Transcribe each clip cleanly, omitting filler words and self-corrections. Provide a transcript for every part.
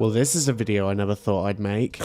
Well, this is a video I never thought I'd make.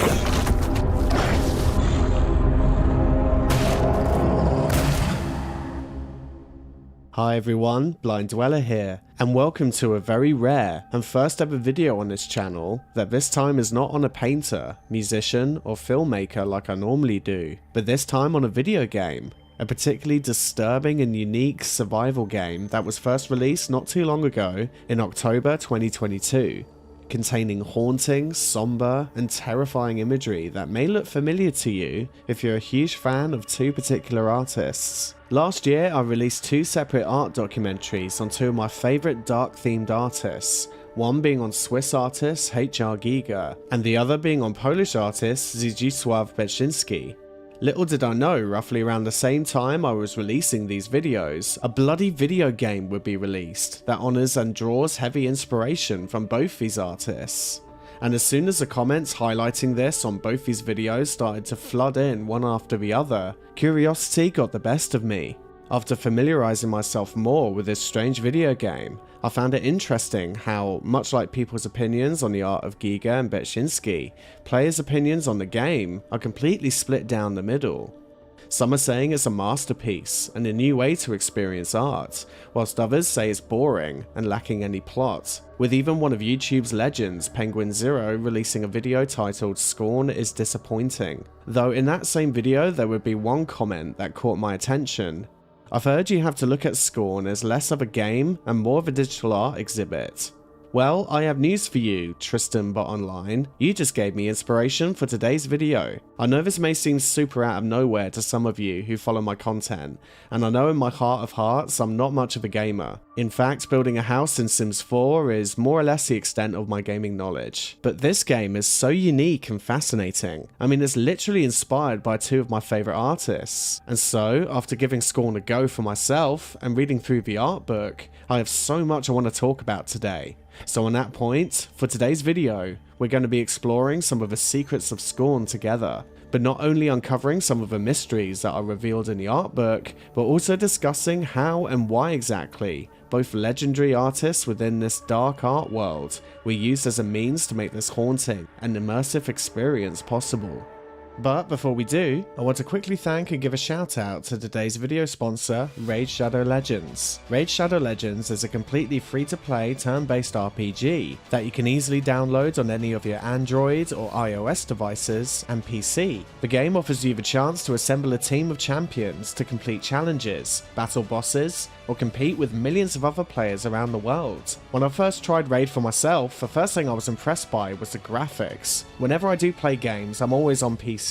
Hi everyone, Blind Dweller here, and welcome to a very rare and first ever video on this channel that this time is not on a painter, musician, or filmmaker like I normally do, but this time on a video game. A particularly disturbing and unique survival game that was first released not too long ago in October 2022. Containing haunting, somber, and terrifying imagery that may look familiar to you if you're a huge fan of two particular artists. Last year I released two separate art documentaries on two of my favourite dark themed artists, one being on Swiss artist Giger and the other being on Polish artist Zdzisław Beksiński. Little did I know, roughly around the same time I was releasing these videos, a bloody video game would be released that honours and draws heavy inspiration from both these artists. And as soon as the comments highlighting this on both these videos started to flood in one after the other, curiosity got the best of me. After familiarising myself more with this strange video game, I found it interesting how, much like people's opinions on the art of Giger and Beksiński, players' opinions on the game are completely split down the middle. Some are saying it's a masterpiece and a new way to experience art, whilst others say it's boring and lacking any plot, with even one of YouTube's legends, Penguin Zero, releasing a video titled "Scorn is disappointing." Though in that same video there would be one comment that caught my attention. I've heard you have to look at Scorn as less of a game and more of a digital art exhibit. Well, I have news for you, Tristan Bot Online. You just gave me inspiration for today's video. I know this may seem super out of nowhere to some of you who follow my content, and I know in my heart of hearts I'm not much of a gamer. In fact, building a house in Sims 4 is more or less the extent of my gaming knowledge. But this game is so unique and fascinating. I mean, it's literally inspired by two of my favourite artists. And so, after giving Scorn a go for myself and reading through the art book, I have so much I want to talk about today. So on that point, for today's video, we're going to be exploring some of the secrets of Scorn together, but not only uncovering some of the mysteries that are revealed in the art book, but also discussing how and why exactly both legendary artists within this dark art world were used as a means to make this haunting and immersive experience possible. But before we do, I want to quickly thank and give a shout out to today's video sponsor, Raid Shadow Legends. Raid Shadow Legends is a completely free-to-play turn-based RPG that you can easily download on any of your Android or iOS devices and PC. The game offers you the chance to assemble a team of champions to complete challenges, battle bosses, or compete with millions of other players around the world. When I first tried Raid for myself, the first thing I was impressed by was the graphics. Whenever I do play games, I'm always on PC,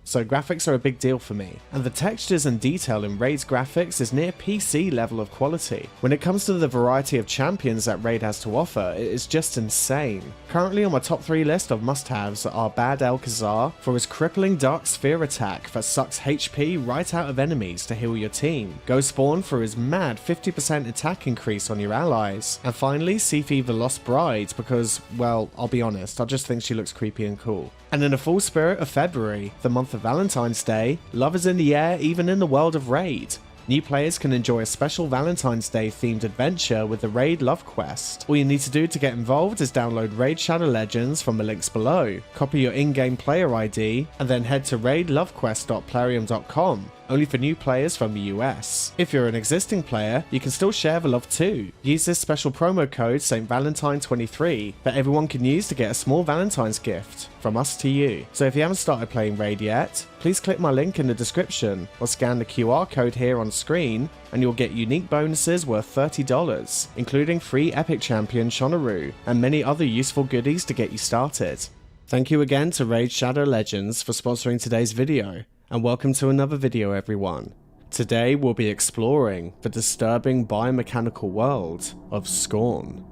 so graphics are a big deal for me, and the textures and detail in Raid's graphics is near PC level of quality. When it comes to the variety of champions that Raid has to offer, it is just insane. Currently on my top 3 list of must-haves are Bad Alcazar for his crippling Dark Sphere attack that sucks HP right out of enemies to heal your team, Spawn for his mad 50% attack increase on your allies, and finally Sifi the Lost Bride because, well, I'll be honest, I just think she looks creepy and cool. And in the full spirit of February, the month of Valentine's Day, love is in the air even in the world of Raid. New players can enjoy a special Valentine's Day themed adventure with the Raid Love Quest. All you need to do to get involved is download Raid Shadow Legends from the links below, copy your in-game player ID, and then head to raidlovequest.plarium.com. Only for new players from the US. If you're an existing player, you can still share the love too. Use this special promo code StValentine23 that everyone can use to get a small Valentine's gift from us to you. So if you haven't started playing Raid yet, please click my link in the description or scan the QR code here on screen and you'll get unique bonuses worth $30, including free epic champion Shonaru and many other useful goodies to get you started. Thank you again to Raid Shadow Legends for sponsoring today's video. And welcome to another video everyone. Today we'll be exploring the disturbing biomechanical world of Scorn.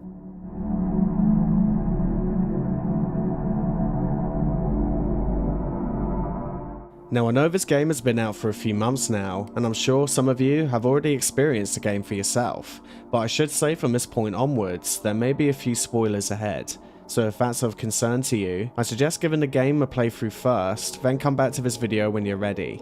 Now I know this game has been out for a few months now, and I'm sure some of you have already experienced the game for yourself, but I should say from this point onwards there may be a few spoilers ahead. So if that's of concern to you, I suggest giving the game a playthrough first, then come back to this video when you're ready.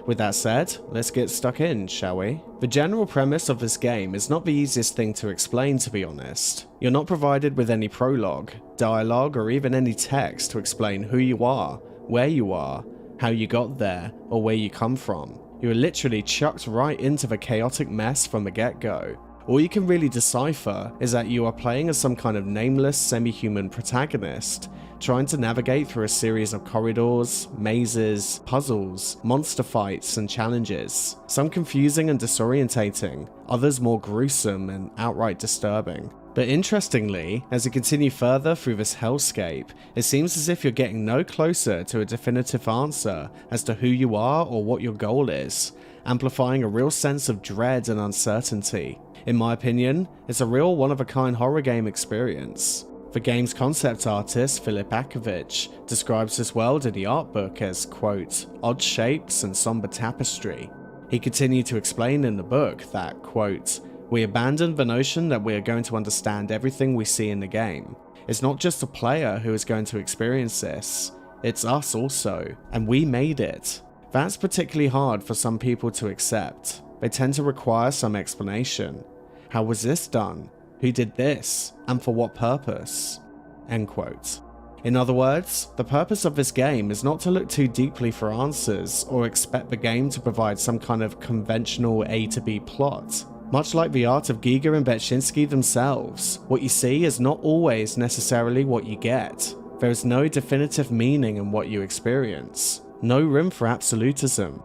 With that said, let's get stuck in, shall we? The general premise of this game is not the easiest thing to explain, to be honest. You're not provided with any prologue, dialogue, or even any text to explain who you are, where you are, how you got there, or where you come from. You are literally chucked right into the chaotic mess from the get-go. All you can really decipher is that you are playing as some kind of nameless semi-human protagonist, trying to navigate through a series of corridors, mazes, puzzles, monster fights, and challenges. Some confusing and disorientating, others more gruesome and outright disturbing. But interestingly, as you continue further through this hellscape, it seems as if you're getting no closer to a definitive answer as to who you are or what your goal is, amplifying a real sense of dread and uncertainty. In my opinion, it's a real one-of-a-kind horror game experience. The game's concept artist, Filip Akovich, describes this world in the art book as, quote, odd shapes and somber tapestry. He continued to explain in the book that, quote, we abandoned the notion that we are going to understand everything we see in the game. It's not just the player who is going to experience this, it's us also, and we made it. That's particularly hard for some people to accept. They tend to require some explanation. How was this done? Who did this? And for what purpose? End quote. In other words, the purpose of this game is not to look too deeply for answers or expect the game to provide some kind of conventional A to B plot. Much like the art of Giger and Beksiński themselves, what you see is not always necessarily what you get. There is no definitive meaning in what you experience. No room for absolutism.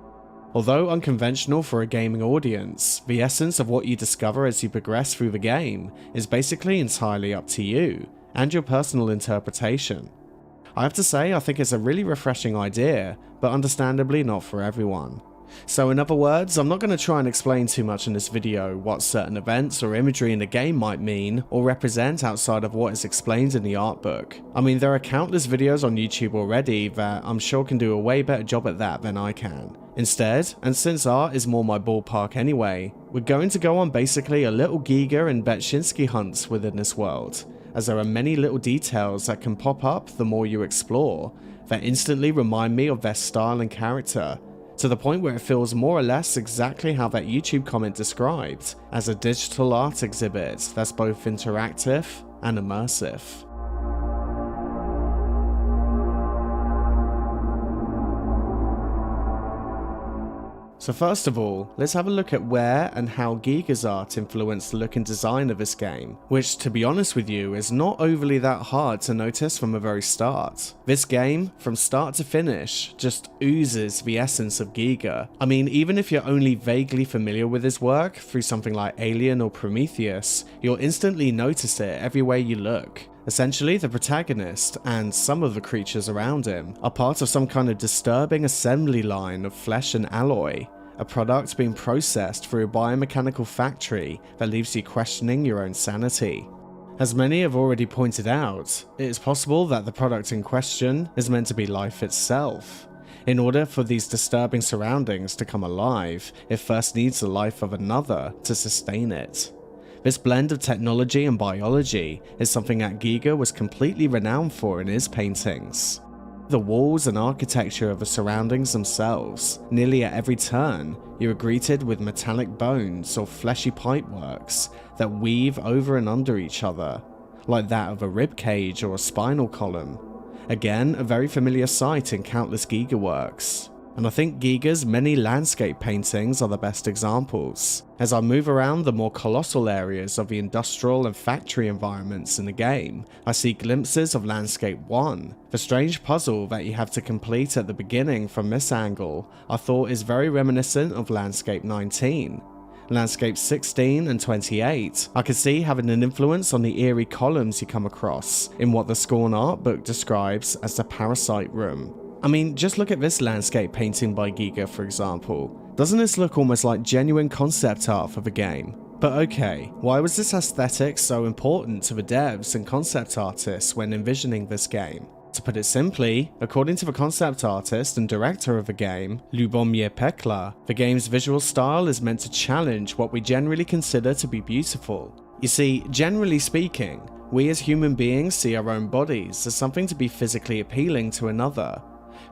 Although unconventional for a gaming audience, the essence of what you discover as you progress through the game is basically entirely up to you, and your personal interpretation. I have to say, I think it's a really refreshing idea, but understandably not for everyone. So in other words, I'm not going to try and explain too much in this video what certain events or imagery in the game might mean or represent outside of what is explained in the art book. I mean, there are countless videos on YouTube already that I'm sure can do a way better job at that than I can. Instead, and since art is more my ballpark anyway, we're going to go on basically a little Giger and Beksiński hunt within this world, as there are many little details that can pop up the more you explore, that instantly remind me of their style and character, to the point where it feels more or less exactly how that YouTube comment described, as a digital art exhibit that's both interactive and immersive. So first of all, let's have a look at where and how Giger's art influenced the look and design of this game, which, to be honest with you, is not overly that hard to notice from the very start. This game, from start to finish, just oozes the essence of Giger. I mean, even if you're only vaguely familiar with his work through something like Alien or Prometheus, you'll instantly notice it everywhere you look. Essentially, the protagonist, and some of the creatures around him, are part of some kind of disturbing assembly line of flesh and alloy, a product being processed through a biomechanical factory that leaves you questioning your own sanity. As many have already pointed out, it is possible that the product in question is meant to be life itself. In order for these disturbing surroundings to come alive, it first needs the life of another to sustain it. This blend of technology and biology is something that Giger was completely renowned for in his paintings. The walls and architecture of the surroundings themselves, nearly at every turn, you are greeted with metallic bones or fleshy pipeworks that weave over and under each other, like that of a rib cage or a spinal column. Again, a very familiar sight in countless Giger works. And I think Giger's many landscape paintings are the best examples. As I move around the more colossal areas of the industrial and factory environments in the game, I see glimpses of Landscape 1. The strange puzzle that you have to complete at the beginning from this angle, I thought is very reminiscent of Landscape 19. Landscape 16 and 28, I could see having an influence on the eerie columns you come across in what the Scorn art book describes as the Parasite Room. I mean, just look at this landscape painting by Giger, for example. Doesn't this look almost like genuine concept art for the game? But okay, why was this aesthetic so important to the devs and concept artists when envisioning this game? To put it simply, according to the concept artist and director of the game, Lubomir Pekla, the game's visual style is meant to challenge what we generally consider to be beautiful. You see, generally speaking, we as human beings see our own bodies as something to be physically appealing to another.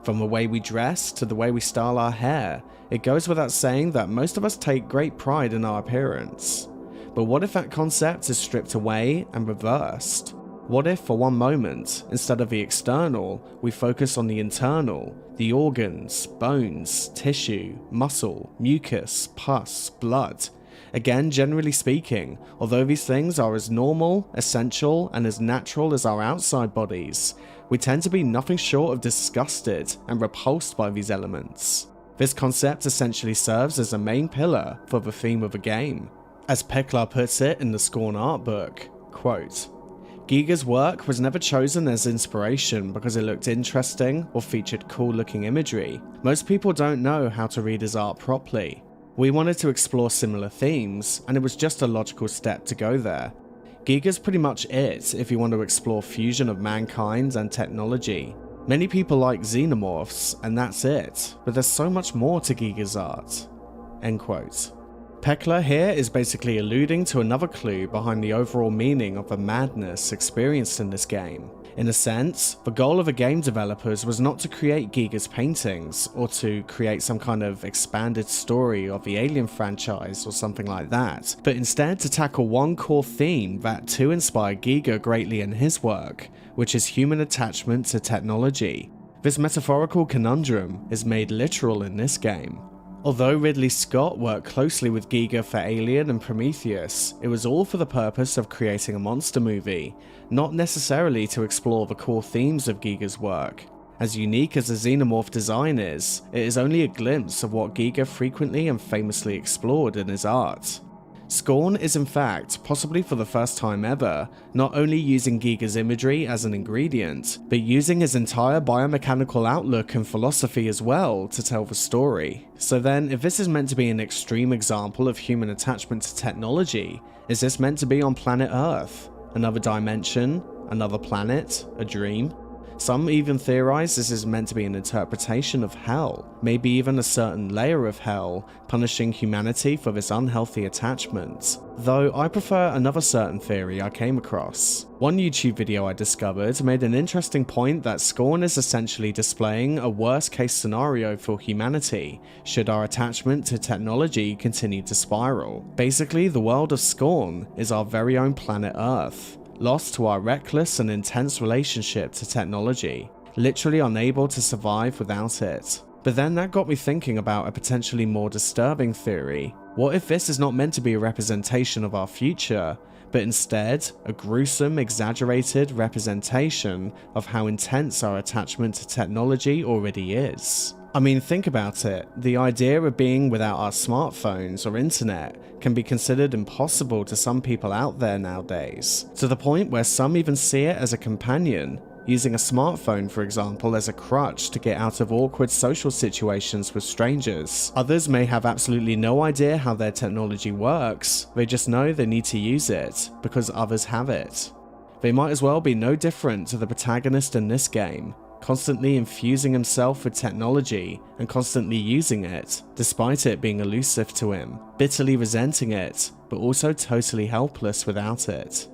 From the way we dress to the way we style our hair, it goes without saying that most of us take great pride in our appearance. But what if that concept is stripped away and reversed? What if for one moment, instead of the external, we focus on the internal, the organs, bones, tissue, muscle, mucus, pus, blood? Again, generally speaking, although these things are as normal, essential, and as natural as our outside bodies, we tend to be nothing short of disgusted and repulsed by these elements. This concept essentially serves as a main pillar for the theme of the game. As Pekla puts it in the Scorn art book, quote, "Giger's work was never chosen as inspiration because it looked interesting or featured cool-looking imagery. Most people don't know how to read his art properly. We wanted to explore similar themes, and it was just a logical step to go there. Giger's pretty much it if you want to explore fusion of mankind and technology. Many people like xenomorphs, and that's it, but there's so much more to Giger's art." End quote. Pekla here is basically alluding to another clue behind the overall meaning of the madness experienced in this game. In a sense, the goal of the game developers was not to create Giger's paintings, or to create some kind of expanded story of the Alien franchise or something like that, but instead to tackle one core theme that too inspired Giger greatly in his work, which is human attachment to technology. This metaphorical conundrum is made literal in this game. Although Ridley Scott worked closely with Giger for Alien and Prometheus, it was all for the purpose of creating a monster movie, not necessarily to explore the core themes of Giger's work. As unique as the xenomorph design is, it is only a glimpse of what Giger frequently and famously explored in his art. Scorn is in fact, possibly for the first time ever, not only using Giger's imagery as an ingredient, but using his entire biomechanical outlook and philosophy as well to tell the story. So then, if this is meant to be an extreme example of human attachment to technology, is this meant to be on planet Earth? Another dimension? Another planet? A dream? Some even theorize this is meant to be an interpretation of hell, maybe even a certain layer of hell, punishing humanity for this unhealthy attachment. Though I prefer another certain theory I came across. One YouTube video I discovered made an interesting point that Scorn is essentially displaying a worst case scenario for humanity, should our attachment to technology continue to spiral. Basically, the world of Scorn is our very own planet Earth, lost to our reckless and intense relationship to technology, literally unable to survive without it. But then that got me thinking about a potentially more disturbing theory. What if this is not meant to be a representation of our future, but instead a gruesome, exaggerated representation of how intense our attachment to technology already is? I mean, think about it. The idea of being without our smartphones or internet can be considered impossible to some people out there nowadays, to the point where some even see it as a companion, using a smartphone, for example, as a crutch to get out of awkward social situations with strangers. Others may have absolutely no idea how their technology works, they just know they need to use it because others have it. They might as well be no different to the protagonist in this game, constantly infusing himself with technology and constantly using it, despite it being elusive to him, bitterly resenting it, but also totally helpless without it.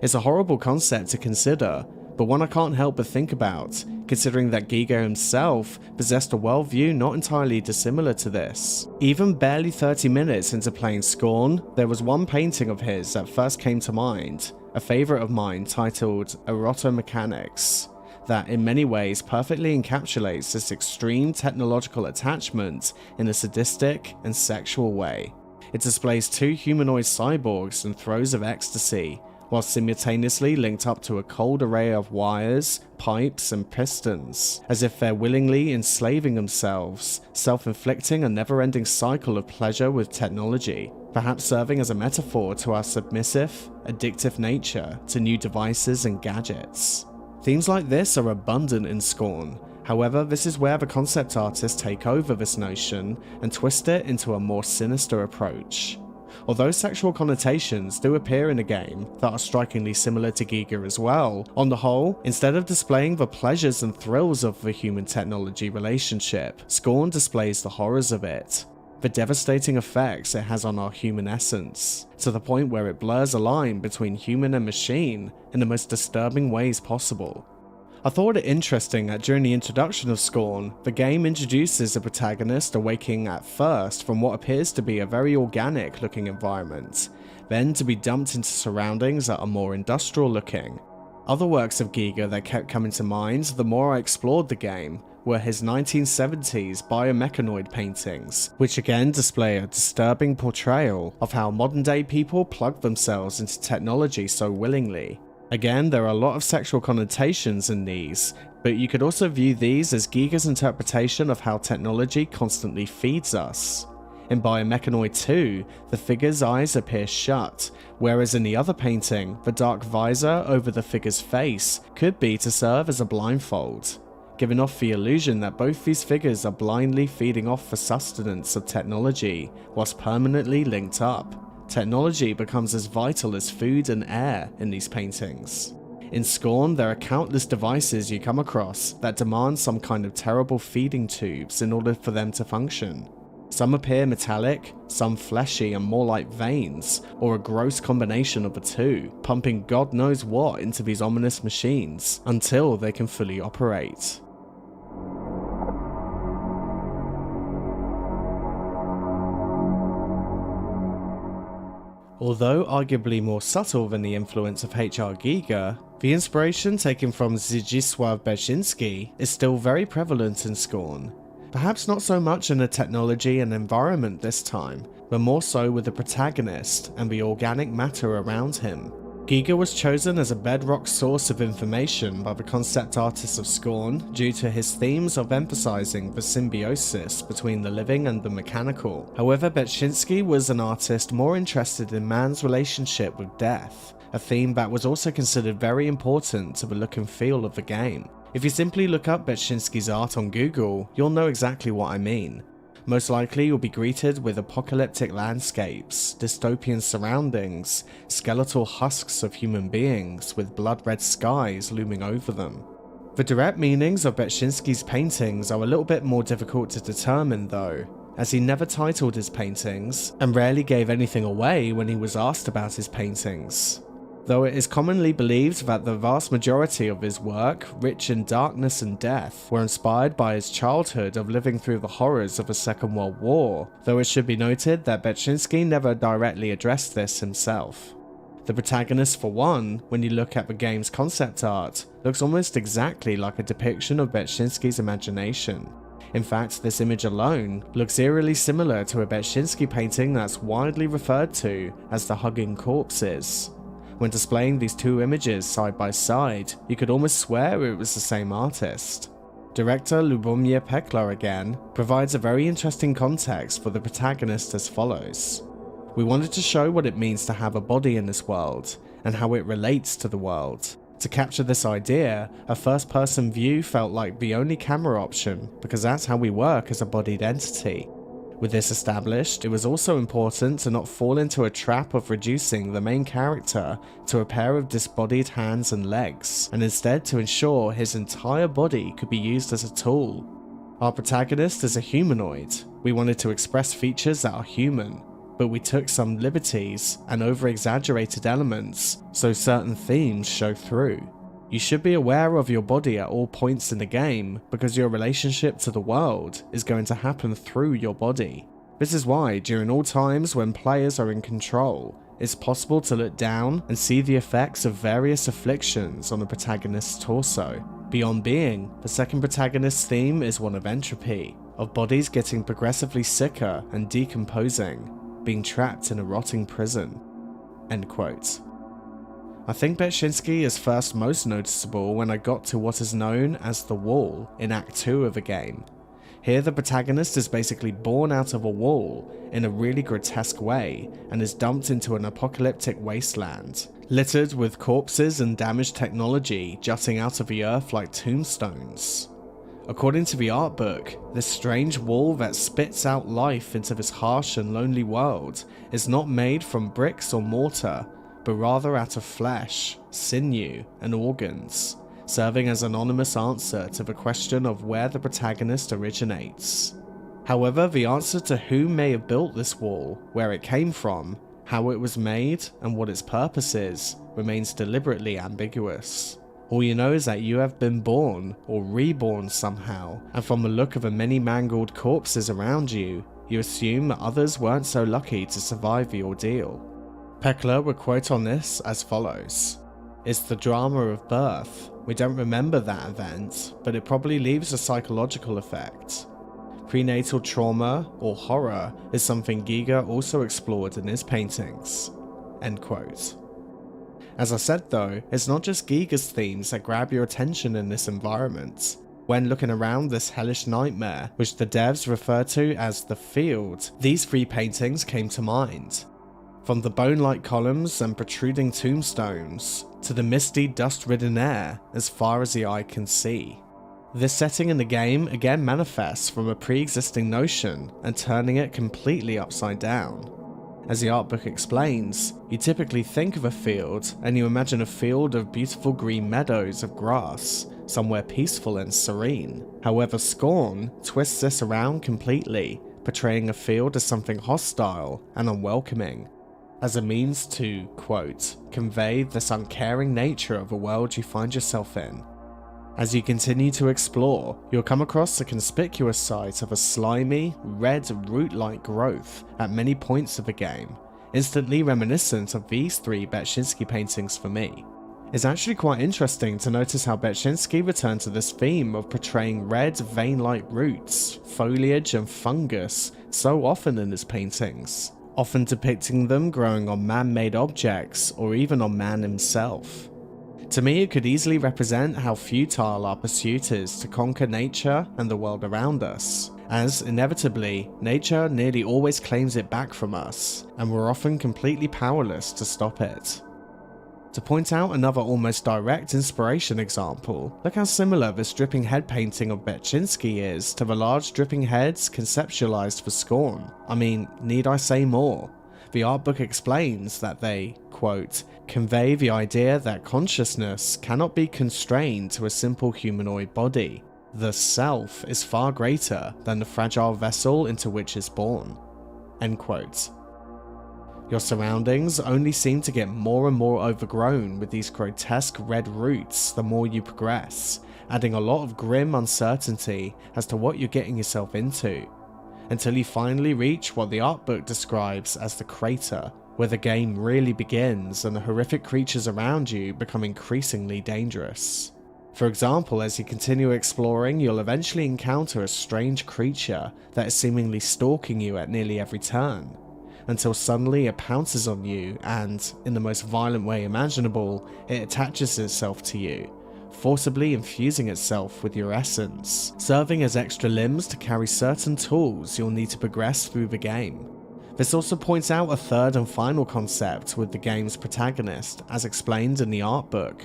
It's a horrible concept to consider, but one I can't help but think about, considering that Giger himself possessed a worldview not entirely dissimilar to this. Even barely 30 minutes into playing Scorn, there was one painting of his that first came to mind, a favourite of mine titled Erotomechanics, that in many ways perfectly encapsulates this extreme technological attachment in a sadistic and sexual way. It displays two humanoid cyborgs in throes of ecstasy, while simultaneously linked up to a cold array of wires, pipes, and pistons, as if they're willingly enslaving themselves, self-inflicting a never-ending cycle of pleasure with technology, perhaps serving as a metaphor to our submissive, addictive nature to new devices and gadgets. Themes like this are abundant in Scorn. However, this is where the concept artists take over this notion and twist it into a more sinister approach. Although sexual connotations do appear in a game that are strikingly similar to Giger as well, on the whole, instead of displaying the pleasures and thrills of the human-technology relationship, Scorn displays the horrors of it, the devastating effects it has on our human essence, to the point where it blurs a line between human and machine in the most disturbing ways possible. I thought it interesting that during the introduction of Scorn, the game introduces a protagonist awaking at first from what appears to be a very organic looking environment, then to be dumped into surroundings that are more industrial looking. Other works of Giger that kept coming to mind the more I explored the game were his 1970s biomechanoid paintings, which again display a disturbing portrayal of how modern day people plug themselves into technology so willingly. Again, there are a lot of sexual connotations in these, but you could also view these as Giger's interpretation of how technology constantly feeds us. In Biomechanoid 2, the figure's eyes appear shut, whereas in the other painting, the dark visor over the figure's face could be to serve as a blindfold, giving off the illusion that both these figures are blindly feeding off the sustenance of technology whilst permanently linked up. Technology becomes as vital as food and air in these paintings. In Scorn, there are countless devices you come across that demand some kind of terrible feeding tubes in order for them to function. Some appear metallic, some fleshy and more like veins, or a gross combination of the two, pumping God knows what into these ominous machines until they can fully operate. Although arguably more subtle than the influence of H.R. Giger, the inspiration taken from Zdzisław Beksiński is still very prevalent in Scorn. Perhaps not so much in the technology and environment this time, but more so with the protagonist and the organic matter around him. Giger was chosen as a bedrock source of information by the concept artists of Scorn due to his themes of emphasizing the symbiosis between the living and the mechanical. However, Beksiński was an artist more interested in man's relationship with death, a theme that was also considered very important to the look and feel of the game. If you simply look up Beksiński's art on Google, you'll know exactly what I mean. Most likely you'll be greeted with apocalyptic landscapes, dystopian surroundings, skeletal husks of human beings with blood-red skies looming over them. The direct meanings of Beksiński's paintings are a little bit more difficult to determine though, as he never titled his paintings and rarely gave anything away when he was asked about his paintings. Though it is commonly believed that the vast majority of his work, rich in darkness and death, were inspired by his childhood of living through the horrors of the Second World War, though it should be noted that Beksiński never directly addressed this himself. The protagonist, for one, when you look at the game's concept art, looks almost exactly like a depiction of Beksiński's imagination. In fact, this image alone looks eerily similar to a Beksiński painting that's widely referred to as the Hugging Corpses. When displaying these two images side by side, you could almost swear it was the same artist. Director Lubomir Pekla again provides a very interesting context for the protagonist as follows. We wanted to show what it means to have a body in this world, and how it relates to the world. To capture this idea, a first-person view felt like the only camera option because that's how we work as a bodied entity. With this established, it was also important to not fall into a trap of reducing the main character to a pair of disbodied hands and legs, and instead to ensure his entire body could be used as a tool. Our protagonist is a humanoid. We wanted to express features that are human, but we took some liberties and over-exaggerated elements so certain themes show through. You should be aware of your body at all points in the game because your relationship to the world is going to happen through your body. This is why during all times when players are in control, it's possible to look down and see the effects of various afflictions on the protagonist's torso. Beyond being, the second protagonist's theme is one of entropy, of bodies getting progressively sicker and decomposing, being trapped in a rotting prison." End quote. I think Beksiński is first most noticeable when I got to what is known as the Wall in Act 2 of the game. Here the protagonist is basically born out of a wall in a really grotesque way and is dumped into an apocalyptic wasteland, littered with corpses and damaged technology jutting out of the earth like tombstones. According to the art book, this strange wall that spits out life into this harsh and lonely world is not made from bricks or mortar, but rather out of flesh, sinew, and organs, serving as an anonymous answer to the question of where the protagonist originates. However, the answer to who may have built this wall, where it came from, how it was made, and what its purpose is, remains deliberately ambiguous. All you know is that you have been born or reborn somehow, and from the look of the many mangled corpses around you, you assume that others weren't so lucky to survive the ordeal. Pekla would quote on this as follows: "It's the drama of birth. We don't remember that event, but it probably leaves a psychological effect. Prenatal trauma or horror is something Giger also explored in his paintings." End quote. As I said though, it's not just Giger's themes that grab your attention in this environment. When looking around this hellish nightmare, which the devs refer to as the Field, these three paintings came to mind. From the bone-like columns and protruding tombstones, to the misty dust-ridden air as far as the eye can see. This setting in the game again manifests from a pre-existing notion and turning it completely upside down. As the art book explains, you typically think of a field and you imagine a field of beautiful green meadows of grass, somewhere peaceful and serene. However, Scorn twists this around completely, portraying a field as something hostile and unwelcoming, as a means to, quote, convey this uncaring nature of a world you find yourself in. As you continue to explore, you'll come across a conspicuous sight of a slimy, red root-like growth at many points of the game, instantly reminiscent of these three Beksiński paintings for me. It's actually quite interesting to notice how Beksiński returned to this theme of portraying red vein-like roots, foliage and fungus so often in his paintings, often depicting them growing on man-made objects or even on man himself. To me, it could easily represent how futile our pursuit is to conquer nature and the world around us, as inevitably, nature nearly always claims it back from us, and we're often completely powerless to stop it. To point out another almost direct inspiration example, look how similar this dripping head painting of Beksiński is to the large dripping heads conceptualized for Scorn. I mean, need I say more? The art book explains that they, quote, convey the idea that consciousness cannot be constrained to a simple humanoid body. The self is far greater than the fragile vessel into which it's born. End quote. Your surroundings only seem to get more and more overgrown with these grotesque red roots the more you progress, adding a lot of grim uncertainty as to what you're getting yourself into, until you finally reach what the art book describes as the crater, where the game really begins and the horrific creatures around you become increasingly dangerous. For example, as you continue exploring, you'll eventually encounter a strange creature that is seemingly stalking you at nearly every turn, until suddenly it pounces on you and, in the most violent way imaginable, it attaches itself to you, forcibly infusing itself with your essence, serving as extra limbs to carry certain tools you'll need to progress through the game. This also points out a third and final concept with the game's protagonist, as explained in the art book.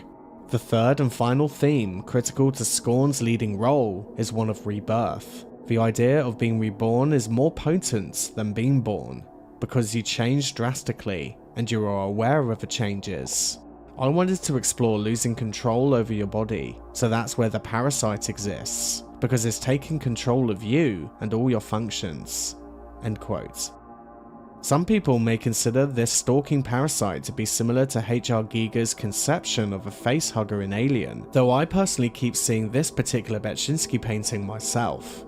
The third and final theme critical to Scorn's leading role is one of rebirth. The idea of being reborn is more potent than being born, because you change drastically and you are aware of the changes. I wanted to explore losing control over your body, so that's where the parasite exists, because it's taking control of you and all your functions. End quote. Some people may consider this stalking parasite to be similar to H.R. Giger's conception of a facehugger in Alien, though I personally keep seeing this particular Beksiński painting myself.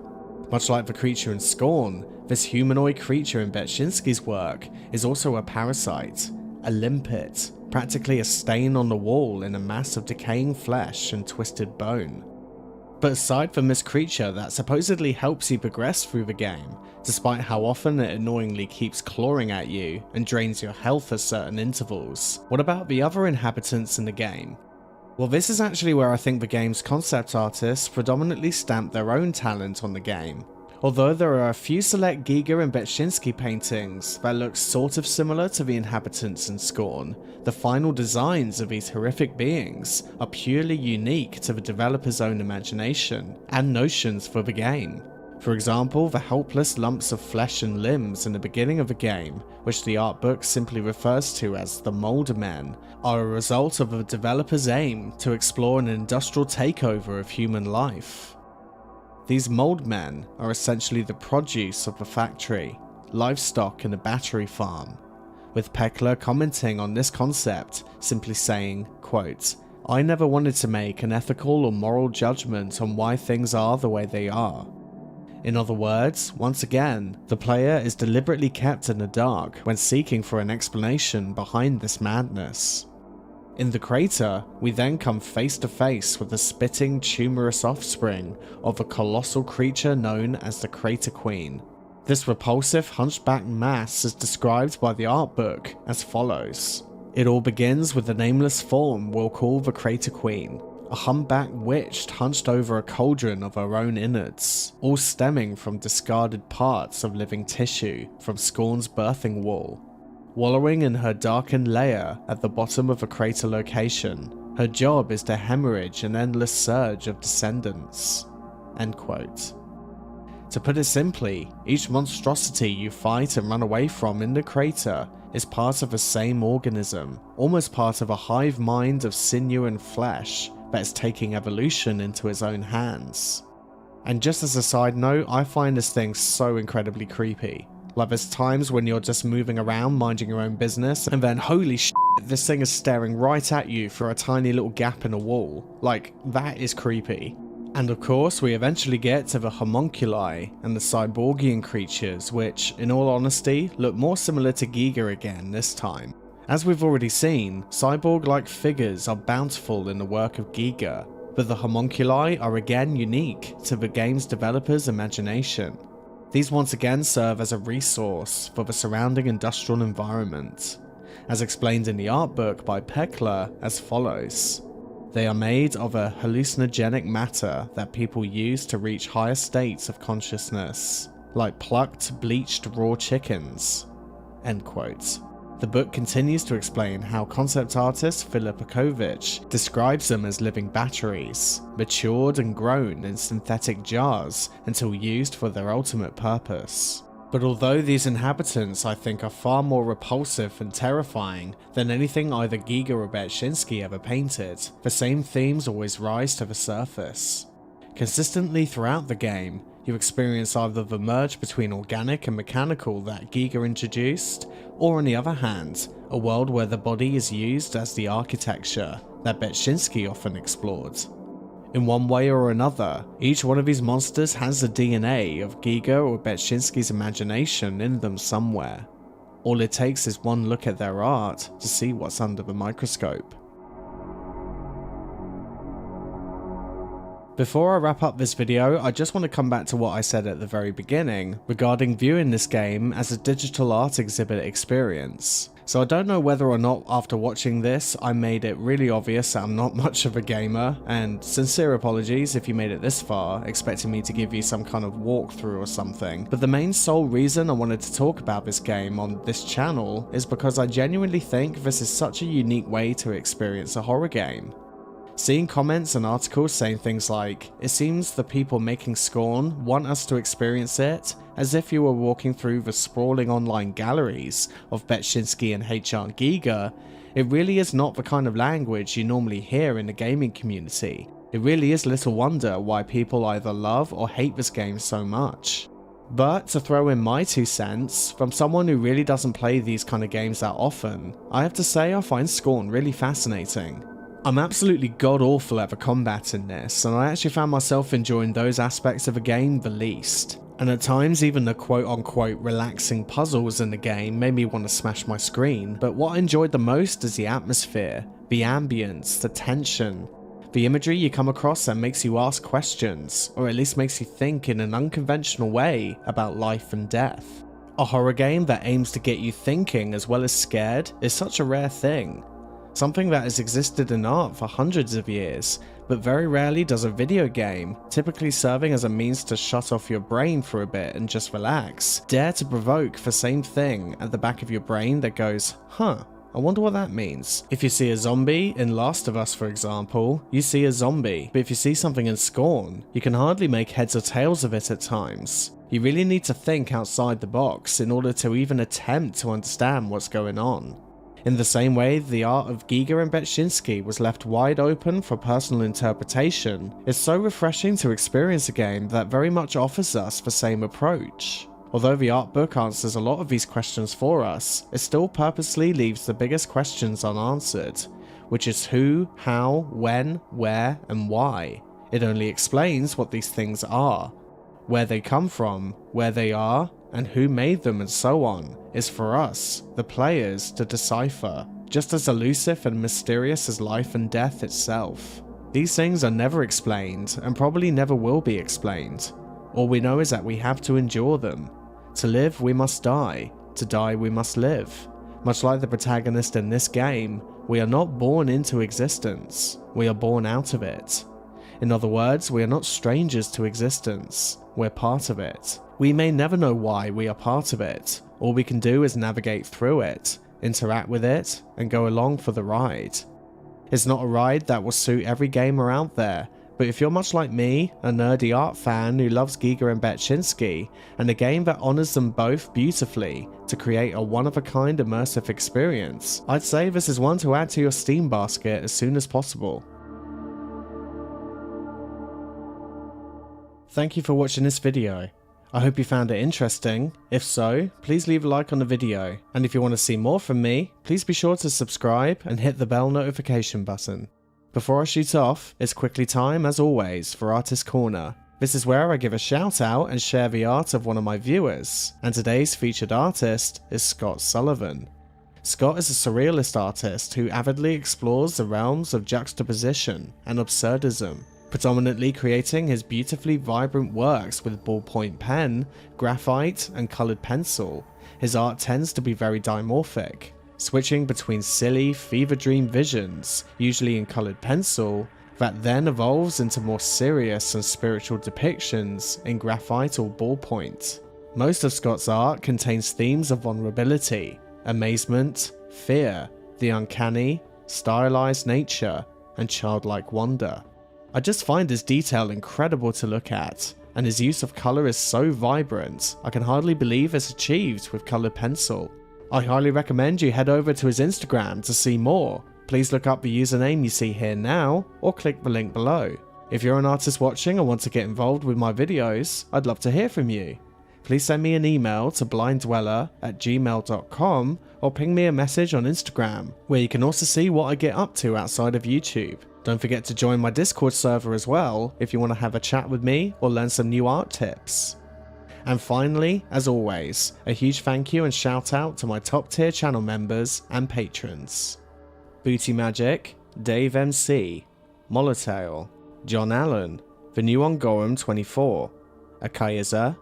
Much like the creature in Scorn, this humanoid creature in Beksiński's work is also a parasite, a limpet, practically a stain on the wall in a mass of decaying flesh and twisted bone. But aside from this creature that supposedly helps you progress through the game, despite how often it annoyingly keeps clawing at you and drains your health at certain intervals, what about the other inhabitants in the game? Well, this is actually where I think the game's concept artists predominantly stamped their own talent on the game. Although there are a few select Giger and Beksiński paintings that look sort of similar to the inhabitants in Scorn, the final designs of these horrific beings are purely unique to the developer's own imagination and notions for the game. For example, the helpless lumps of flesh and limbs in the beginning of the game, which the art book simply refers to as the Mold Men, are a result of the developer's aim to explore an industrial takeover of human life. These mold men are essentially the produce of a factory, livestock in a battery farm, with Pekla commenting on this concept, simply saying, quote, I never wanted to make an ethical or moral judgment on why things are the way they are. In other words, once again, the player is deliberately kept in the dark when seeking for an explanation behind this madness. In the crater, we then come face to face with the spitting, tumorous offspring of a colossal creature known as the Crater Queen. This repulsive hunchback mass is described by the art book as follows. It all begins with the nameless form we'll call the Crater Queen, a humpback witch hunched over a cauldron of her own innards, all stemming from discarded parts of living tissue from Scorn's birthing wall. Wallowing in her darkened lair at the bottom of a crater location, her job is to hemorrhage an endless surge of descendants." End quote. To put it simply, each monstrosity you fight and run away from in the crater is part of the same organism, almost part of a hive mind of sinew and flesh that is taking evolution into its own hands. And just as a side note, I find this thing so incredibly creepy. Like there's times when you're just moving around minding your own business and then holy shit, this thing is staring right at you through a tiny little gap in a wall. Like, that is creepy. And of course, we eventually get to the homunculi and the cyborgian creatures, which, in all honesty, look more similar to Giger again this time. As we've already seen, cyborg-like figures are bountiful in the work of Giger, but the homunculi are again unique to the game's developers' imagination. These once again serve as a resource for the surrounding industrial environment, as explained in the art book by Pekler as follows. They are made of a hallucinogenic matter that people use to reach higher states of consciousness, like plucked, bleached raw chickens. End quote. The book continues to explain how concept artist Filipovic describes them as living batteries, matured and grown in synthetic jars until used for their ultimate purpose. But although these inhabitants I think are far more repulsive and terrifying than anything either Giger or Beksiński ever painted, the same themes always rise to the surface. Consistently throughout the game, you experience either the merge between organic and mechanical that Giger introduced, or on the other hand, a world where the body is used as the architecture that Beksiński often explored. In one way or another, each one of these monsters has the DNA of Giger or Beksiński's imagination in them somewhere. All it takes is one look at their art to see what's under the microscope. Before I wrap up this video, I just want to come back to what I said at the very beginning regarding viewing this game as a digital art exhibit experience. So I don't know whether or not after watching this I made it really obvious that I'm not much of a gamer, and sincere apologies if you made it this far expecting me to give you some kind of walkthrough or something, but the main sole reason I wanted to talk about this game on this channel is because I genuinely think this is such a unique way to experience a horror game. Seeing comments and articles saying things like, "It seems the people making Scorn want us to experience it as if you were walking through the sprawling online galleries of Beksiński and H.R. Giger," it really is not the kind of language you normally hear in the gaming community. It really is little wonder why people either love or hate this game so much. But to throw in my 2 cents, from someone who really doesn't play these kind of games that often, I have to say I find Scorn really fascinating. I'm absolutely god-awful at the combat in this, and I actually found myself enjoying those aspects of the game the least. And at times even the quote-unquote relaxing puzzles in the game made me want to smash my screen, but what I enjoyed the most is the atmosphere, the ambience, the tension, the imagery you come across that makes you ask questions, or at least makes you think in an unconventional way about life and death. A horror game that aims to get you thinking as well as scared is such a rare thing. Something that has existed in art for hundreds of years, but very rarely does a video game, typically serving as a means to shut off your brain for a bit and just relax, dare to provoke the same thing at the back of your brain that goes, "Huh, I wonder what that means." If you see a zombie in Last of Us, for example, you see a zombie, but if you see something in Scorn, you can hardly make heads or tails of it at times. You really need to think outside the box in order to even attempt to understand what's going on. In the same way the art of Giger and Beksiński was left wide open for personal interpretation, it's so refreshing to experience a game that very much offers us the same approach. Although the art book answers a lot of these questions for us, it still purposely leaves the biggest questions unanswered, which is who, how, when, where, and why. It only explains what these things are. Where they come from, where they are, and who made them and so on, is for us, the players, to decipher, just as elusive and mysterious as life and death itself. These things are never explained, and probably never will be explained. All we know is that we have to endure them. To live, we must die. To die, we must live. Much like the protagonist in this game, we are not born into existence, we are born out of it. In other words, we are not strangers to existence, we're part of it. We may never know why we are part of it. All we can do is navigate through it, interact with it, and go along for the ride. It's not a ride that will suit every gamer out there, but if you're much like me, a nerdy art fan who loves Giger and Beksiński, and a game that honours them both beautifully to create a one-of-a-kind immersive experience, I'd say this is one to add to your Steam basket as soon as possible. Thank you for watching this video. I hope you found it interesting. If so, please leave a like on the video, and if you want to see more from me, please be sure to subscribe and hit the bell notification button. Before I shoot off, it's quickly time, as always, for Artist Corner. This is where I give a shout out and share the art of one of my viewers, and today's featured artist is Scott Sullivan. Scott is a surrealist artist who avidly explores the realms of juxtaposition and absurdism, predominantly creating his beautifully vibrant works with ballpoint pen, graphite, and coloured pencil. His art tends to be very dimorphic, switching between silly, fever dream visions, usually in coloured pencil, that then evolves into more serious and spiritual depictions in graphite or ballpoint. Most of Scott's art contains themes of vulnerability, amazement, fear, the uncanny, stylized nature, and childlike wonder. I just find his detail incredible to look at, and his use of colour is so vibrant, I can hardly believe it's achieved with coloured pencil. I highly recommend you head over to his Instagram to see more. Please look up the username you see here now, or click the link below. If you're an artist watching and want to get involved with my videos, I'd love to hear from you. Please send me an email to blinddweller@gmail.com or ping me a message on Instagram, where you can also see what I get up to outside of YouTube. Don't forget to join my Discord server as well if you want to have a chat with me or learn some new art tips. And finally, as always, a huge thank you and shout out to my top tier channel members and patrons. Booty Magic, Dave MC, Molotale, John Allen, The New Ongorum 24, Akayaza,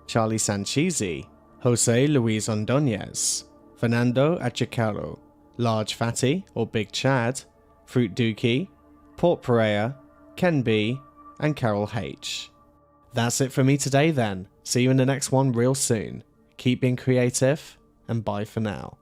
Charlie Sanchezi, Jose Luis Ordonez, Fernando Achicaro, Large Fatty or Big Chad, Fruit Dookie, Port Perea, Ken B, and Carol H. That's it for me today then. See you in the next one real soon. Keep being creative, and bye for now.